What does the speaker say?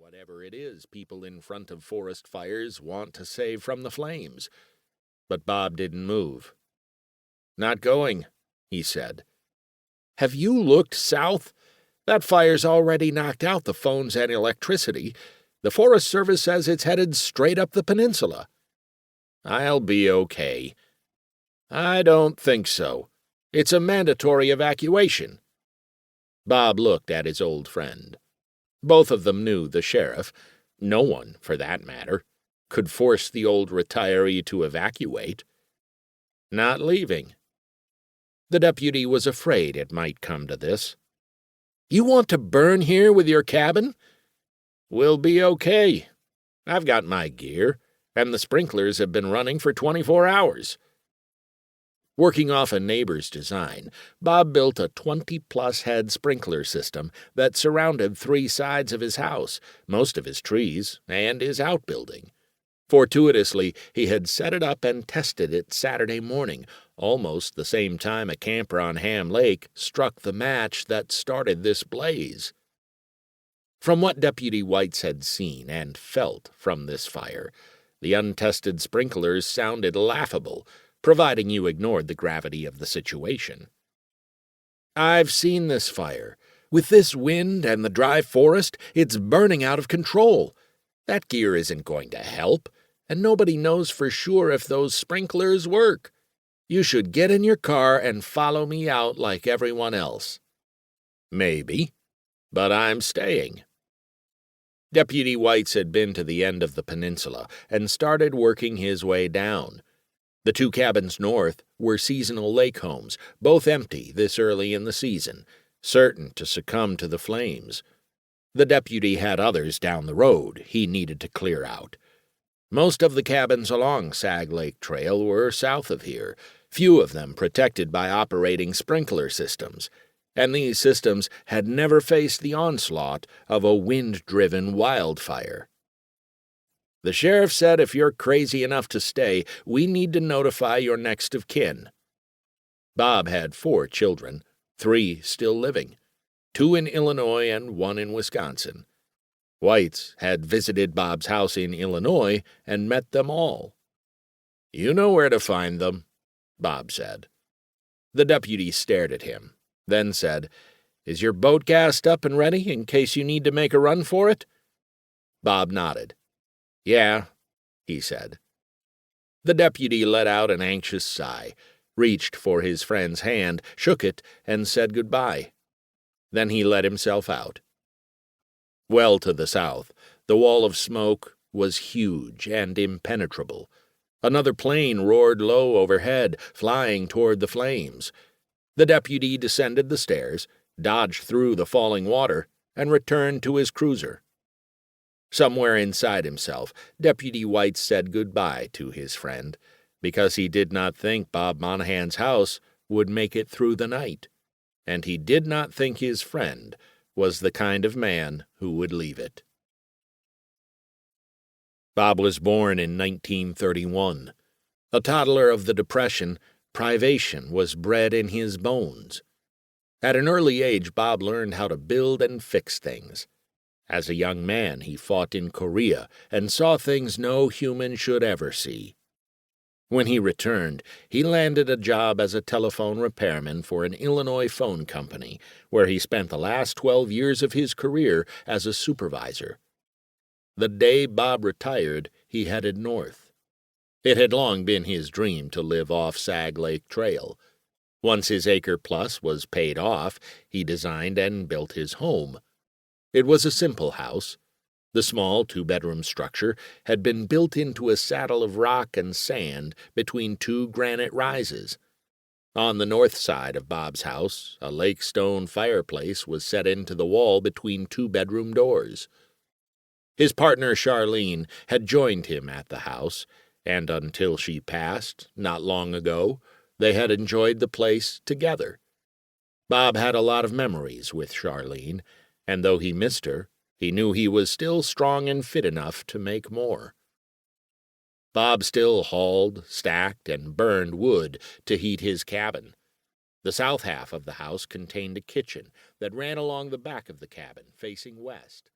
whatever it is people in front of forest fires want to save from the flames. But Bob didn't move. "Not going," he said. "Have you looked south? That fire's already knocked out the phones and electricity. The Forest Service says it's headed straight up the peninsula." "I'll be okay." "I don't think so. It's a mandatory evacuation." Bob looked at his old friend. Both of them knew the sheriff, no one, for that matter, could force the old retiree to evacuate. "Not leaving." The deputy was afraid it might come to this. "You want to burn here with your cabin?" "We'll be okay. I've got my gear, and the sprinklers have been running for 24 hours. Working off a neighbor's design, Bob built a 20-plus head sprinkler system that surrounded 3 sides of his house, most of his trees, and his outbuilding. Fortuitously, he had set it up and tested it Saturday morning, almost the same time a camper on Ham Lake struck the match that started this blaze. From what Deputy Whites had seen and felt from this fire, the untested sprinklers sounded laughable, providing you ignored the gravity of the situation. "I've seen this fire. With this wind and the dry forest, it's burning out of control. That gear isn't going to help, and nobody knows for sure if those sprinklers work. You should get in your car and follow me out like everyone else." "Maybe, but I'm staying." Deputy Whites had been to the end of the peninsula and started working his way down. The 2 cabins north were seasonal lake homes, both empty this early in the season, certain to succumb to the flames. The deputy had others down the road he needed to clear out. Most of the cabins along Sag Lake Trail were south of here, few of them protected by operating sprinkler systems, and these systems had never faced the onslaught of a wind-driven wildfire. "The sheriff said if you're crazy enough to stay, we need to notify your next of kin." Bob had 4 children, 3 still living, 2 in Illinois and 1 in Wisconsin. Whites had visited Bob's house in Illinois and met them all. "You know where to find them," Bob said. The deputy stared at him, then said, "Is your boat gassed up and ready in case you need to make a run for it?" Bob nodded. "Yeah," he said. The deputy let out an anxious sigh, reached for his friend's hand, shook it, and said goodbye. Then he let himself out. Well to the south, the wall of smoke was huge and impenetrable. Another plane roared low overhead, flying toward the flames. The deputy descended the stairs, dodged through the falling water, and returned to his cruiser. Somewhere inside himself, Deputy White said goodbye to his friend, because he did not think Bob Monahan's house would make it through the night, and he did not think his friend was the kind of man who would leave it. Bob was born in 1931. A toddler of the Depression, privation was bred in his bones. At an early age, Bob learned how to build and fix things. As a young man, he fought in Korea and saw things no human should ever see. When he returned, he landed a job as a telephone repairman for an Illinois phone company, where he spent the last 12 years of his career as a supervisor. The day Bob retired, he headed north. It had long been his dream to live off Sag Lake Trail. Once his acre-plus was paid off, he designed and built his home. It was a simple house. The small 2-bedroom structure had been built into a saddle of rock and sand between 2 granite rises. On the north side of Bob's house, a lake stone fireplace was set into the wall between 2-bedroom doors. His partner Charlene had joined him at the house, and until she passed, not long ago, they had enjoyed the place together. Bob had a lot of memories with Charlene, and though he missed her, he knew he was still strong and fit enough to make more. Bob still hauled, stacked, and burned wood to heat his cabin. The south half of the house contained a kitchen that ran along the back of the cabin, facing west.